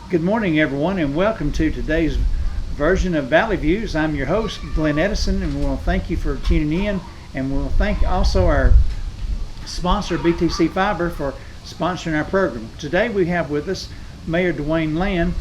Good morning, everyone, and welcome to today's version of Valley Views. I'm your host, Glenn Edison, and we want to thank you for tuning in. And we'll thank also our sponsor, BTC Fiber, for sponsoring our program. Today we have with us Mayor Dwain Land,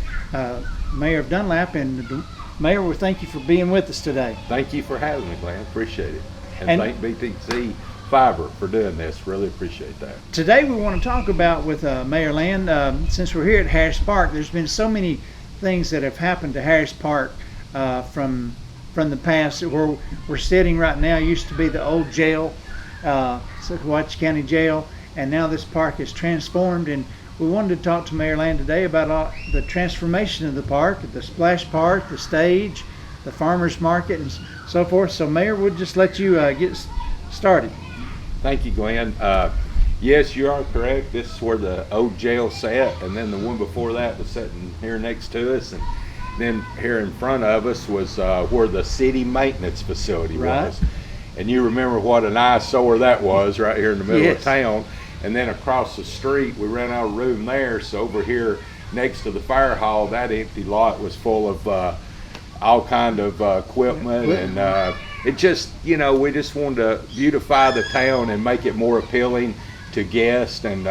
Mayor of Dunlap, and Mayor, we thank you for being with us today. Thank you for having me, Glenn. Appreciate it. And thank BTC Fiber for doing this. Really appreciate that. Today we want to talk about with Mayor Land, since we're here at Harris Park, there's been so many things that have happened to Harris Park from the past. Where we're sitting right now used to be the old jail, Watch County Jail, and now this park is transformed, and we wanted to talk to Mayor Land today about the transformation of the park, the splash park, the stage, the farmers market, and so forth. So Mayor, we'll just let you get started. Thank you, Glenn. Yes, you are correct. This is where the old jail sat, and then the one before that was sitting here next to us, and then here in front of us was where the city maintenance facility was. And you remember what an eyesore that was right here in the middle of town. And then across the street, we ran out of room there, so over here next to the fire hall, that empty lot was full of all kind of equipment, and it just, we just wanted to beautify the town and make it more appealing to guests, and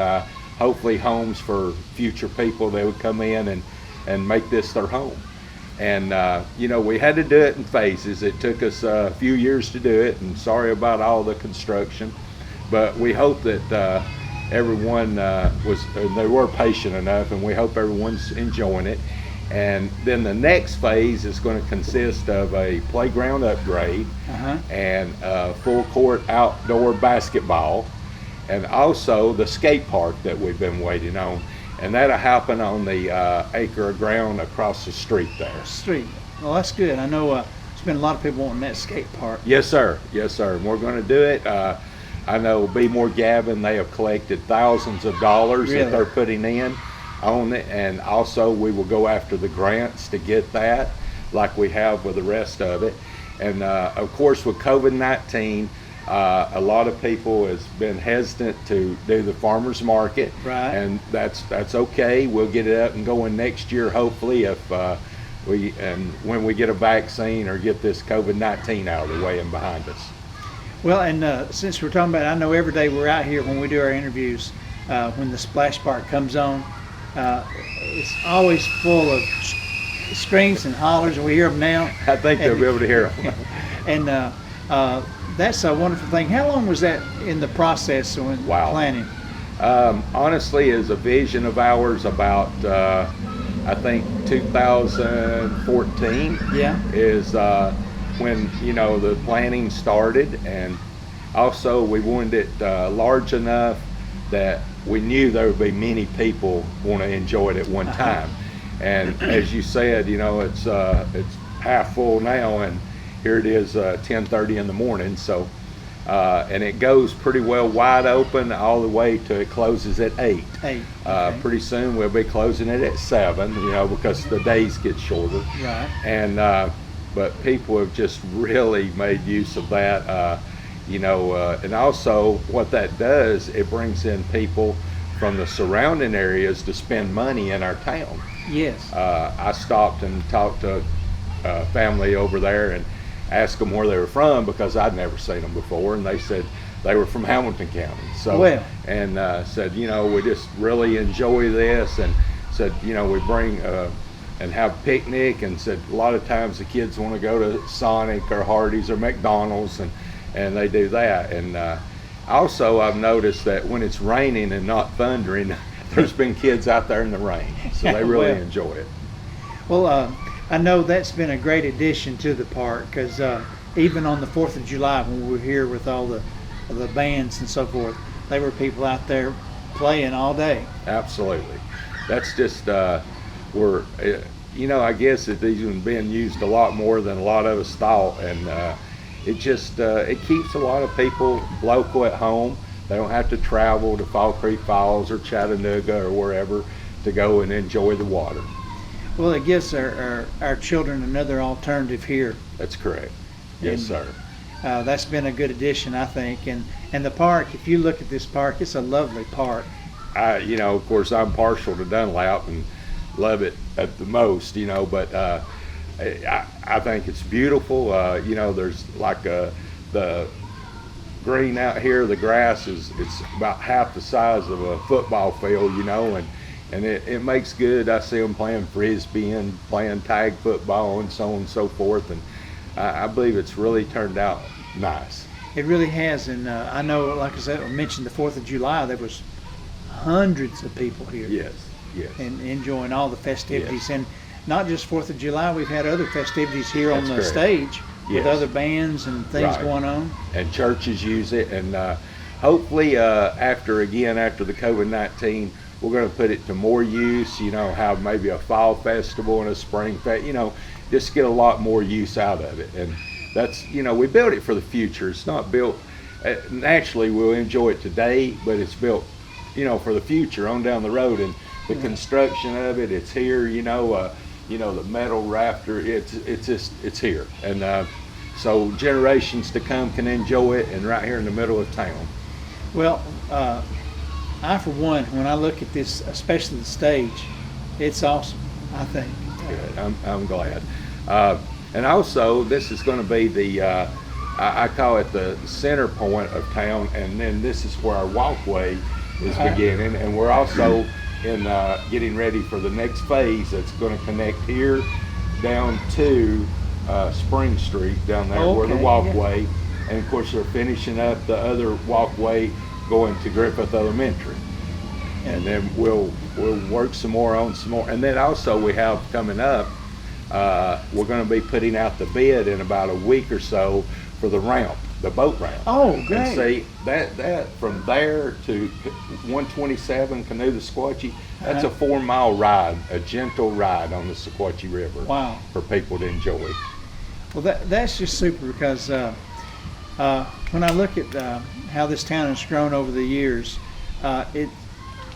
hopefully homes for future people. They would come in and make this their home. And we had to do it in phases. It took us a few years to do it, and sorry about all the construction, but we hope that everyone they were patient enough, and we hope everyone's enjoying it. And then the next phase is going to consist of a playground upgrade and full court outdoor basketball, and also the skate park that we've been waiting on. And that'll happen on the acre of ground across the street there. Well, that's good. I know there's been a lot of people wanting that skate park. Yes, sir. Yes, sir. And we're going to do it. I know Be More Gavin, they have collected thousands of dollars that they're putting in on it, and also we will go after the grants to get that, like we have with the rest of it. And of course, with COVID-19, a lot of people has been hesitant to do the farmers market, and that's okay. We'll get it up and going next year, hopefully, if when we get a vaccine or get this COVID-19 out of the way and behind us. Well, and since we're talking about it, I know every day we're out here when we do our interviews, when the splash park comes on, it's always full of screams and hollers, and we hear them now. I think they'll be able to hear them. And that's a wonderful thing. How long was that in the process when planning? Honestly, is a vision of ours about, I think, 2014 is when, the planning started. And also we wanted it large enough that we knew there would be many people want to enjoy it at one time. And as you said, it's half full now, and here it is 10:30 in the morning. So and it goes pretty well wide open all the way to it closes at 8. Pretty soon we'll be closing it at 7, because the days get shorter. And but people have just really made use of that. And also what that does, it brings in people from the surrounding areas to spend money in our town. I stopped and talked to a family over there and asked them where they were from, because I'd never seen them before, and they said they were from Hamilton County. So and said, we just really enjoy this, and said, we bring and have a picnic, and said a lot of times the kids want to go to Sonic or Hardee's or McDonald's, and they do that. And also I've noticed that when it's raining and not thundering, there's been kids out there in the rain, so they really enjoy it. Well, I know that's been a great addition to the park, because even on the 4th of July when we were here with all the bands and so forth, there were people out there playing all day. Absolutely. That's just I guess it's even being used a lot more than a lot of us thought, and it just it keeps a lot of people local at home. They don't have to travel to Fall Creek Falls or Chattanooga or wherever to go and enjoy the water. Well, it gives our children another alternative here. That's correct. Yes, sir. That's been a good addition, I think. And the park, if you look at this park, it's a lovely park. Of course, I'm partial to Dunlap, and love it at the most, you know. But I think it's beautiful. You know, there's like the green out here. The grass it's about half the size of a football field, you know, and it makes good. I see them playing frisbee and playing tag football and so on and so forth, and I believe it's really turned out nice. It really has, and I know, like I said, I mentioned the 4th of July. There was hundreds of people here. Yes, yes. And enjoying all the festivities, Yes. and not just 4th of July. We've had other festivities here on That's the correct. stage with Yes. other bands and things Right. going on. And churches use it, and hopefully after the COVID-19, we're going to put it to more use, you know, have maybe a fall festival and a spring fest, you know, just get a lot more use out of it. And that's, you know, we built it for the future. It's not built, naturally we'll enjoy it today, but it's built, you know, for the future on down the road. And the construction of it, it's here, you know, the metal rafter, it's here. And so generations to come can enjoy it, and right here in the middle of town. Well, I, for one, when I look at this, especially the stage, it's awesome, I think. Good. I'm glad. And also, this is going to be I call it the center point of town, and then this is where our walkway is beginning, and we're also in getting ready for the next phase that's going to connect here down to Spring Street down there where the walkway, and of course they're finishing up the other walkway going to Griffith Elementary. And then we'll work some more, and then also we have coming up, we're going to be putting out the bid in about a week or so for the ramp, the boat ramp. Oh, great. And see, that from there to 127 Canoe the Sequatchie, that's a 4-mile ride, a gentle ride on the Sequatchie River. Wow. For people to enjoy. Well, that's just super, because when I look at how this town has grown over the years, it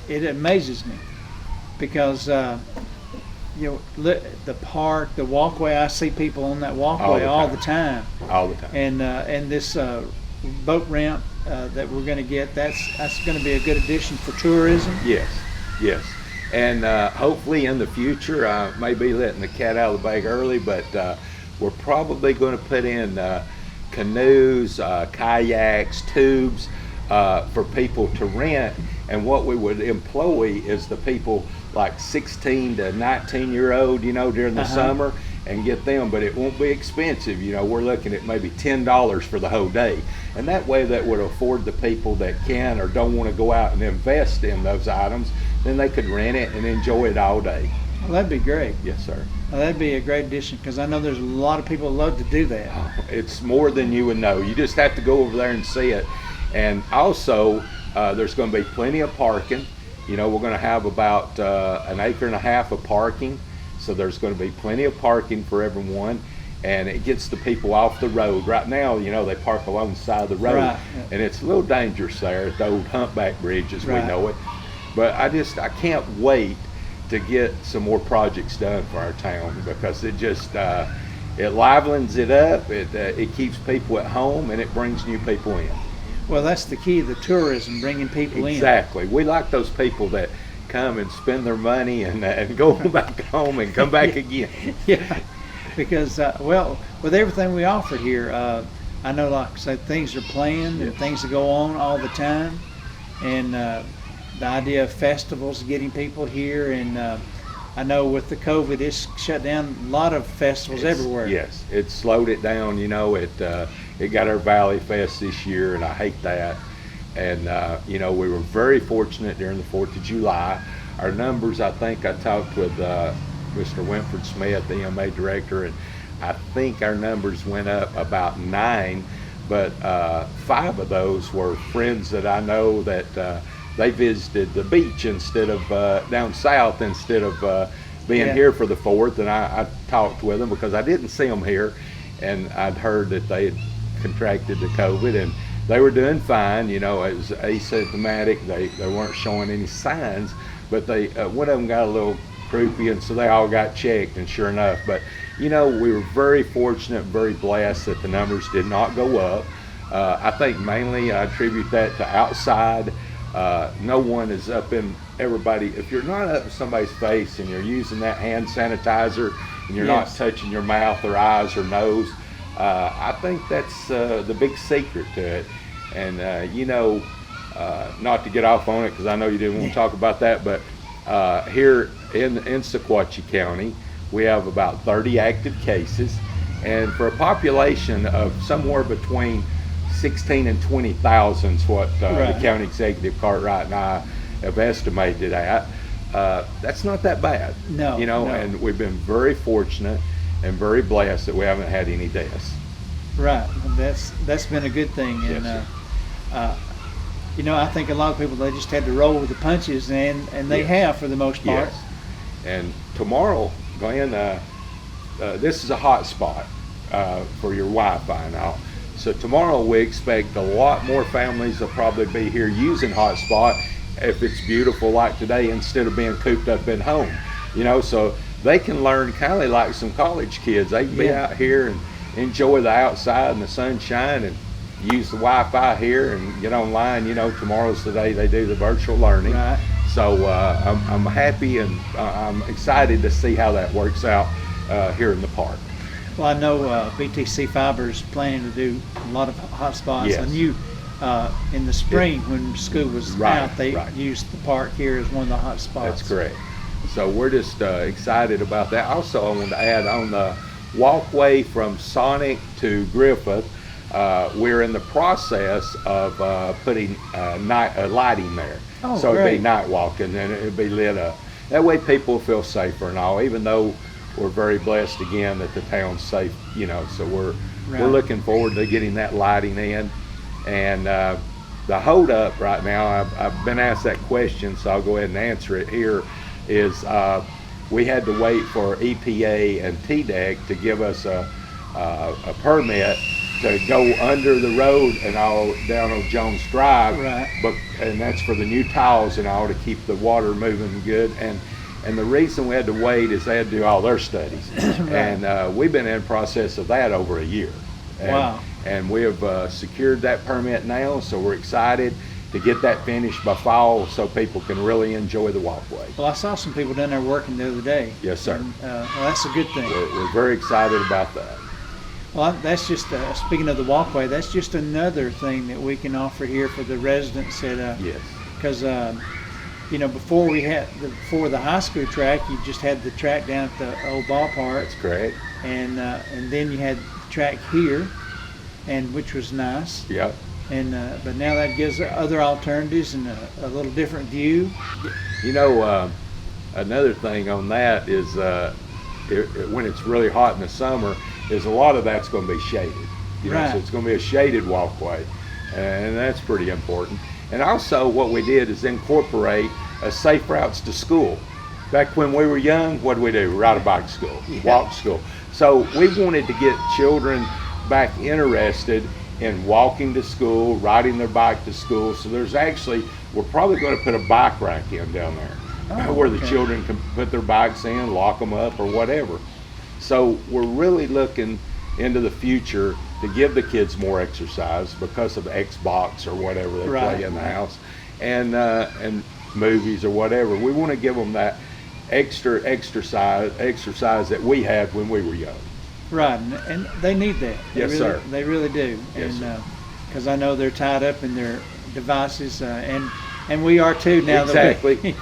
amazes me, because you know, the park, the walkway, I see people on that walkway all the time. All the time. And this boat ramp that we're going to get, that's going to be a good addition for tourism. Yes, yes. And hopefully in the future, I may be letting the cat out of the bag early, but we're probably going to put in canoes, kayaks, tubes for people to rent. And what we would employ is the people like 16 to 19-year-old, you know, during the summer, and get them, but it won't be expensive. You know, we're looking at maybe $10 for the whole day. And that way that would afford the people that can or don't want to go out and invest in those items, then they could rent it and enjoy it all day. Well, that'd be great. Yes, sir. Well, that'd be a great addition, because I know there's a lot of people that love to do that. It's more than you would know. You just have to go over there and see it. And also, there's going to be plenty of parking. You know, we're going to have about 1.5 acres of parking. So there's going to be plenty of parking for everyone. And it gets the people off the road. Right now, you know, they park along the side of the road. Right. And it's a little dangerous there at the old Humpback Bridge as we know it. But I can't wait to get some more projects done for our town, because it just, it livens it up, it keeps people at home, and it brings new people in. Well, that's the key, the tourism, bringing people in. Exactly. We like those people that come and spend their money and go back home and come back again. Yeah, because, well, with everything we offer here, I know, like I said, things are planned and things that go on all the time. And the idea of festivals, getting people here, and I know with the COVID, it's shut down a lot of festivals everywhere. Yes, it slowed it down. You know, it got our Valley Fest this year, and I hate that. And you know, we were very fortunate during the 4th of July. Our numbers, I think I talked with Mr. Winford Smith, the EMA director, and I think our numbers went up about 9, but 5 of those were friends that I know that they visited the beach instead of down south, instead of being here for the 4th. And I talked with them because I didn't see them here, and I'd heard that they had contracted the COVID, and they were doing fine. You know, it was asymptomatic. They weren't showing any signs, but they one of them got a little croupy, and so they all got checked, and sure enough. But you know, we were very fortunate, very blessed that the numbers did not go up. I think mainly I attribute that to outside No one is up in everybody. If you're not up in somebody's face and you're using that hand sanitizer and you're not touching your mouth or eyes or nose, I think that's the big secret to it. And not to get off on it because I know you didn't want to talk about that, but here in Sequatchie County, we have about 30 active cases, and for a population of somewhere between 16 and 20,000 is what the county executive Cartwright and I have estimated at. That's not that bad. No. And we've been very fortunate and very blessed that we haven't had any deaths. Right. That's been a good thing. And I think a lot of people, they just had to roll with the punches, and they have for the most part. Yes. And tomorrow, Glenn, this is a hot spot for your Wi-Fi now. So tomorrow we expect a lot more families will probably be here using hotspot if it's beautiful like today, instead of being cooped up in home. So they can learn kind of like some college kids. They can be out here and enjoy the outside and the sunshine and use the Wi-Fi here and get online. Tomorrow's the day they do the virtual learning. Right. So I'm happy and I'm excited to see how that works out here in the park. Well, I know BTC Fiber is planning to do a lot of hotspots. Yes. I knew in the spring when school was out, they used the park here as one of the hotspots. That's correct. So we're just excited about that. Also, I wanted to add on the walkway from Sonic to Griffith, we're in the process of putting lighting there. Oh, so great. It'd be night walking and it'd be lit up. That way people feel safer and all, even though we're very blessed again that the town's safe, so we're looking forward to getting that lighting in. And the hold up right now, I've been asked that question, so I'll go ahead and answer it here, is we had to wait for EPA and TDEC to give us a permit to go under the road and all down on Jones Drive. Right. And that's for the new tiles and all to keep the water moving good. And the reason we had to wait is they had to do all their studies. And we've been in process of that over a year. And, wow. And we have secured that permit now, so we're excited to get that finished by fall so people can really enjoy the walkway. Well, I saw some people down there working the other day. Yes, sir. And, well, that's a good thing. We're very excited about that. Well, that's just, speaking of the walkway, that's just another thing that we can offer here for the residents at, Yes. Because, before the high school track, you just had the track down at the old ballpark. That's correct. And then you had the track here, and which was nice. Yep. And but now that gives other alternatives and a little different view. Another thing on that is when it's really hot in the summer, is a lot of that's going to be shaded. Right. So it's going to be a shaded walkway, and that's pretty important. And also, what we did is incorporate safe routes to school. Back when we were young, what did we do? Ride a bike to school, walk to school. So we wanted to get children back interested in walking to school, riding their bike to school. So we're probably going to put a bike rack in down there where the children can put their bikes in, lock them up or whatever. So we're really looking into the future to give the kids more exercise because of Xbox or whatever they play in the house, and movies or whatever. We want to give them that extra exercise that we had when we were young. Right, and they need that. Yes, sir. They really do. Yes, and because I know they're tied up in their devices, and we are too now. Exactly.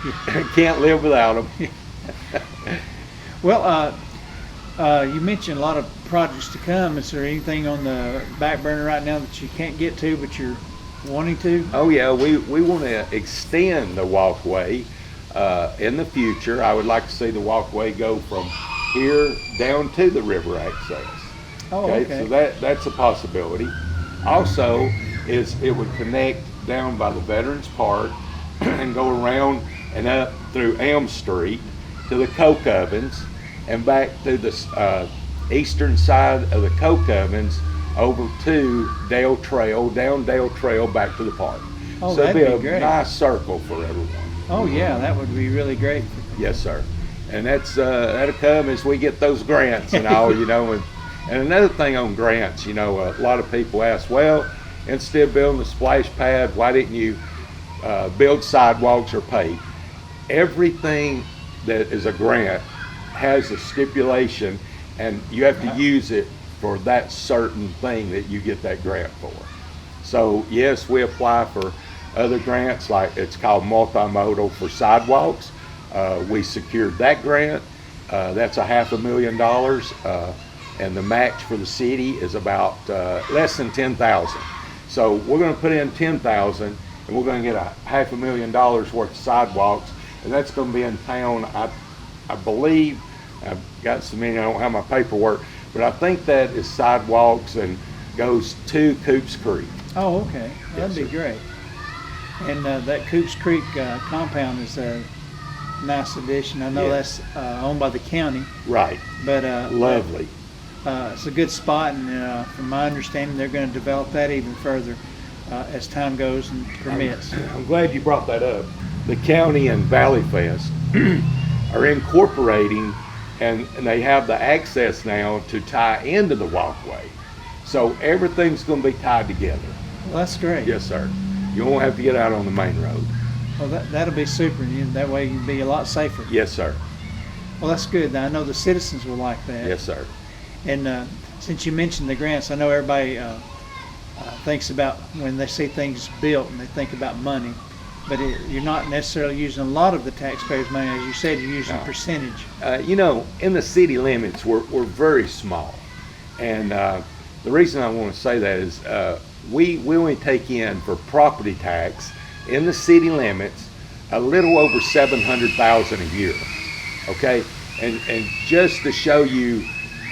Can't live without them. Well, you mentioned a lot of projects to come. Is there anything on the back burner right now that you can't get to, but you're wanting to? Oh yeah, we want to extend the walkway in the future. I would like to see the walkway go from here down to the river access. Oh, okay. So that's a possibility. Also, it would connect down by the Veterans Park and go around and up through Elm Street to the coke ovens and back through the eastern side of the coke ovens over to Dale Trail, down Dale Trail back to the park. Oh, so it'd that'd be be a great. nice circle for everyone. Oh yeah, that would be really great. Yes, sir. And that'll come as we get those grants and all, and another thing on grants, a lot of people ask, well, instead of building a splash pad, why didn't you build sidewalks or pave. Everything that is a grant has a stipulation, and you have to use it for that certain thing that you get that grant for. So yes, we apply for other grants, like it's called multimodal for sidewalks. We secured that grant. That's $500,000, and the match for the city is about less than 10,000. So we're going to put in 10,000, and we're going to get $500,000 worth of sidewalks, and that's going to be in town. I believe I've got so many. I don't have my paperwork, but I think that is sidewalks and goes to Coops Creek. Oh, okay. That'd be great. And that Coops Creek compound is a nice addition. I know that's owned by the county. Right. But lovely. It's a good spot, and from my understanding, they're going to develop that even further as time goes and permits. I'm glad you brought that up. The county and Valley Fest are incorporating, and they have the access now to tie into the walkway. So everything's going to be tied together. Well, that's great. Yes, sir. You won't have to get out on the main road. Well, that'll be super. That way you'll be a lot safer. Yes, sir. Well, that's good. I know the citizens will like that. Yes, sir. And since you mentioned the grants, I know everybody thinks about when they see things built and they think about money, but you're not necessarily using a lot of the taxpayers' money. As you said, you're using a percentage. In the city limits, we're very small. And the reason I want to say that is we only take in for property tax in the city limits a little over $700,000 a year. Okay, and just to show you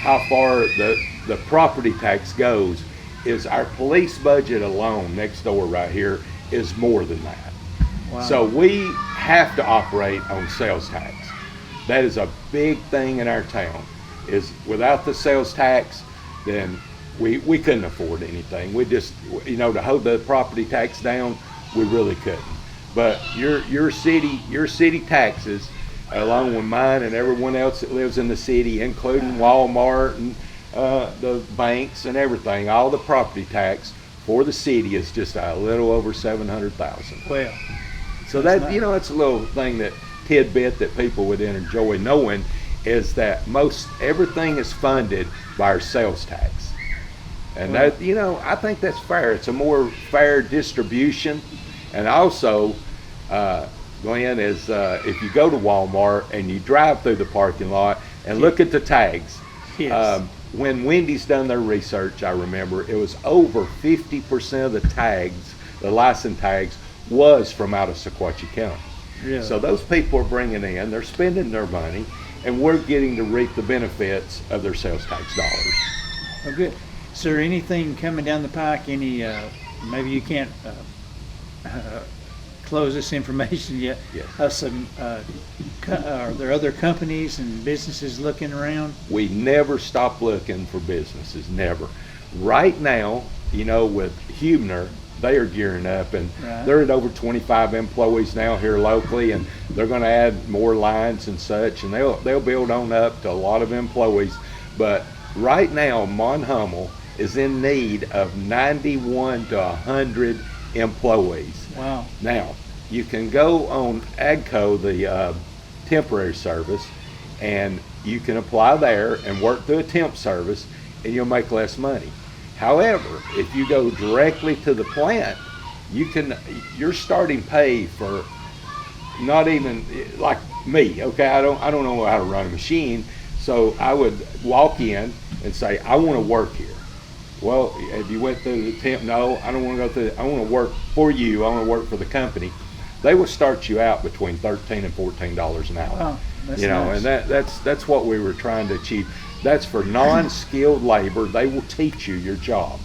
how far the property tax goes, is our police budget alone next door right here is more than that. Wow. So we have to operate on sales tax. That is a big thing in our town. Is without the sales tax, then we couldn't afford anything. We just, to hold the property tax down, we really couldn't. But your city taxes, along with mine and everyone else that lives in the city, including Walmart and the banks and everything, all the property tax for the city is just a little over $700,000. Well, so that nice. It's a little thing, that tidbit that people would enjoy knowing, is that most everything is funded by our sales tax. And that, I think that's fair. It's a more fair distribution. And also, Glenn, is if you go to Walmart and you drive through the parking lot and look at the tags, yes. When Wendy's done their research, I remember it was over 50% of the tags, the license tags, was from out of Sequatchie County. Really? So those people are bringing in, they're spending their money, and we're getting to reap the benefits of their sales tax dollars. Oh, good. Is there anything coming down the pike? Any? Maybe you can't close this information yet. Yes. Are there other companies and businesses looking around? We never stop looking for businesses. Never. Right now, with Huebner, they are gearing up, and they're at over 25 employees now here locally, and they're going to add more lines and such, and they'll build on up to a lot of employees. But right now, Monhummel is in need of 91 to 100 employees. Wow. Now, you can go on AGCO, the temporary service, and you can apply there and work through a temp service, and you'll make less money. However, if you go directly to the plant, your starting pay for not even like me, okay, I don't know how to run a machine, so I would walk in and say, I want to work here. Well, if you went through the temp, no, I don't want to go through, I want to work for you, I want to work for the company. They will start you out between $13 and $14 an hour. Oh, that's nice. And that's what we were trying to achieve. That's for non-skilled labor. They will teach you your job.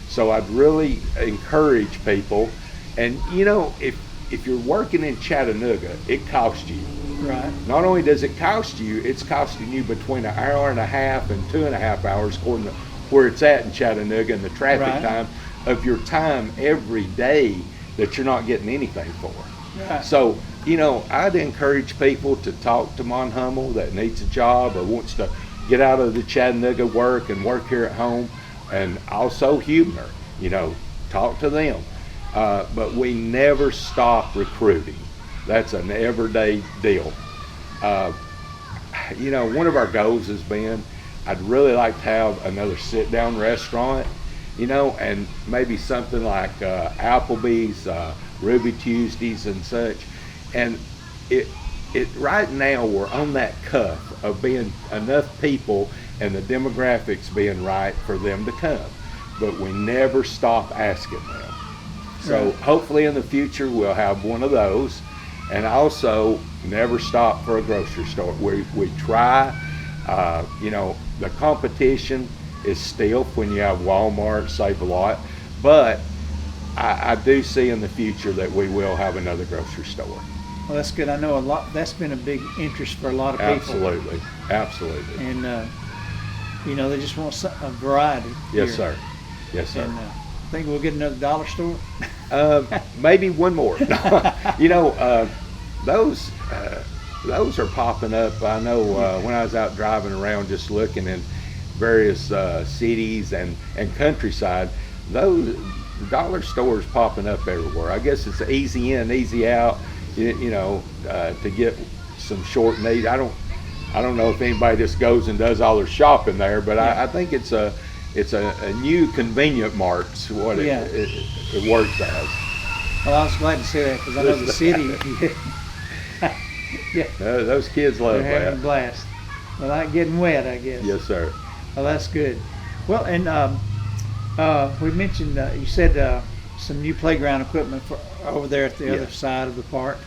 So I'd really encourage people, and if you're working in Chattanooga, it costs you. Right. Not only does it cost you, it's costing you between an hour and a half and 2.5 hours, according to where it's at in Chattanooga and the traffic time of your time every day that you're not getting anything for. Right. So, I'd encourage people to talk to Monhummel that needs a job or wants to get out of the Chattanooga work and work here at home, and also Huebner, talk to them. but we never stop recruiting. That's an everyday deal. One of our goals has been, I'd really like to have another sit-down restaurant, and maybe something like Applebee's, Ruby Tuesdays and such. And it right now we're on that cusp of being enough people and the demographics being right for them to come. But we never stop asking them. So Right. hopefully in the future we'll have one of those. And also never stop for a grocery store. We try, the competition is stiff when you have Walmart, Save a Lot, but I do see in the future that we will have another grocery store. Well, that's good. I know a lot. That's been a big interest for a lot of people. Absolutely. And they just want a variety. Yes, here. sir. And think we'll get another dollar store. Maybe one more. Those are popping up. I know when I was out driving around just looking in various cities and countryside, those dollar stores popping up everywhere. I guess it's easy in, easy out, to get some short need. I don't know if anybody just goes and does all their shopping there, but I think it's a new convenient mart's what it works as. Well, I was glad to see that because I know the city. Yeah, Those kids love they're having a that. blast. Well, not getting wet, I guess. Yes, sir. Well, that's good. Well, and we mentioned you said some new playground equipment for over there at the other Yes. side of the park.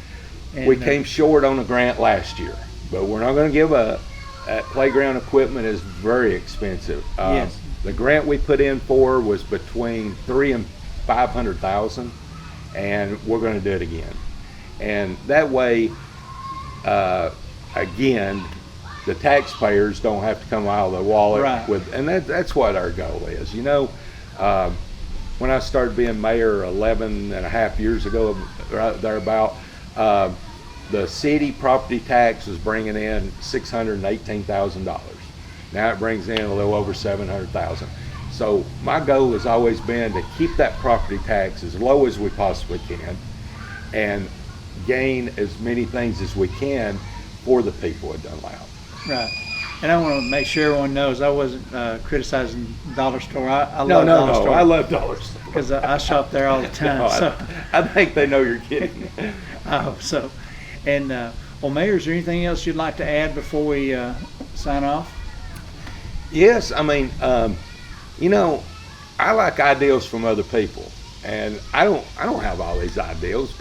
And, We came short on a grant last year, but we're not going to give up. That playground equipment is very expensive. Yes. The grant we put in for was between $300,000 and $500,000, and we're going to do it again. And that way, again, the taxpayers don't have to come out of their wallet Right. and that's what our goal is. When I started being mayor 11 and a half years ago, right thereabout, the city property tax was bringing in $618,000. Now it brings in a little over $700,000. So my goal has always been to keep that property tax as low as we possibly can and gain as many things as we can for the people at Dunlap. Right. And I want to make sure everyone knows I wasn't criticizing Dollar Store. I No, love Dollar Store. I love Dollar Store. Because I shop there all the time. No, So I think they know you're kidding. I hope so. And well, Mayor, is there anything else you'd like to add before we sign off? Yes, I mean, I like ideals from other people, and I don't have all these ideals.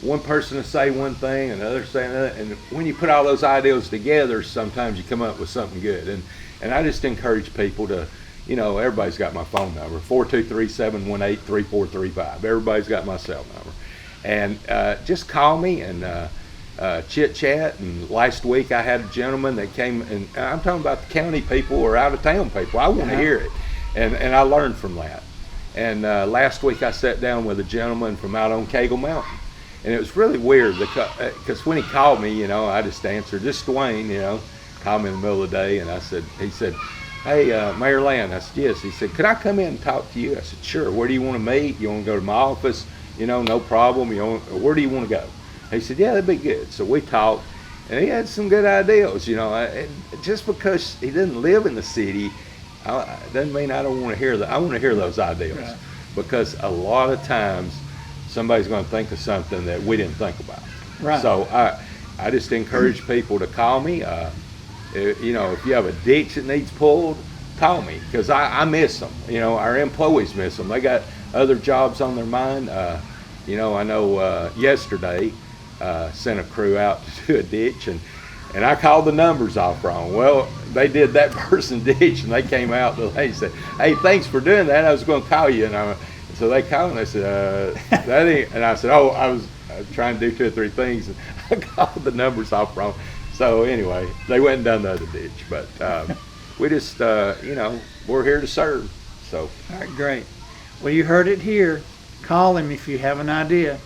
One person will say one thing, another say another, and when you put all those ideals together, sometimes you come up with something good. And I just encourage people to, everybody's got my phone number, 423-718-3435. Everybody's got my cell number, and just call me and chit chat. And last week I had a gentleman that came, and I'm talking about the county people or out of town people. I want to hear it, and I learned from that. And last week I sat down with a gentleman from out on Cagle Mountain. And it was really weird because when he called me, I just answered, "This is Dwain," called me in the middle of the day, and he said, "Hey, Mayor Land." I said, "Yes." He said, "Could I come in and talk to you?" I said, "Sure. Where do you want to meet? You want to go to my office? No problem. Where do you want to go?" He said, "Yeah, that'd be good." So we talked, and he had some good ideas. And just because he didn't live in the city, doesn't mean I don't want to hear that. I want to hear those ideas, Right. because a lot of times somebody's going to think of something that we didn't think about. Right. So I just encourage people to call me. If you have a ditch that needs pulled, call me, because I miss them. Our employees miss them. They got other jobs on their mind. I know yesterday sent a crew out to do a ditch, and I called the numbers off wrong. Well, they did that person ditch, and they came out and they said, "Hey, thanks for doing that. I was going to call you." And so they called and they said, "That ain't," and I said, "Oh, I was trying to do 2 or 3 things, and I called the numbers off wrong." So anyway, they went and done the other ditch, but we just, we're here to serve. So. All right, great. Well, you heard it here. Call him if you have an idea.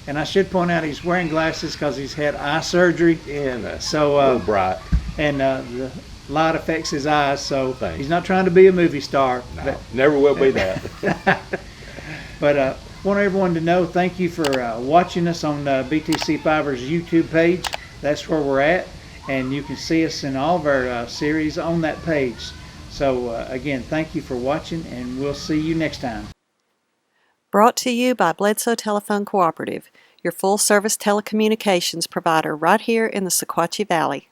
And I should point out he's wearing glasses because he's had eye surgery. And So, a little bright. And the light affects his eyes, so Thanks. he's not trying to be a movie star. No, never will be that. But want everyone to know, thank you for watching us on BTC Fiber's YouTube page. That's where we're at, and you can see us in all of our series on that page. So again, thank you for watching, and we'll see you next time. Brought to you by Bledsoe Telephone Cooperative, your full-service telecommunications provider right here in the Sequatchie Valley.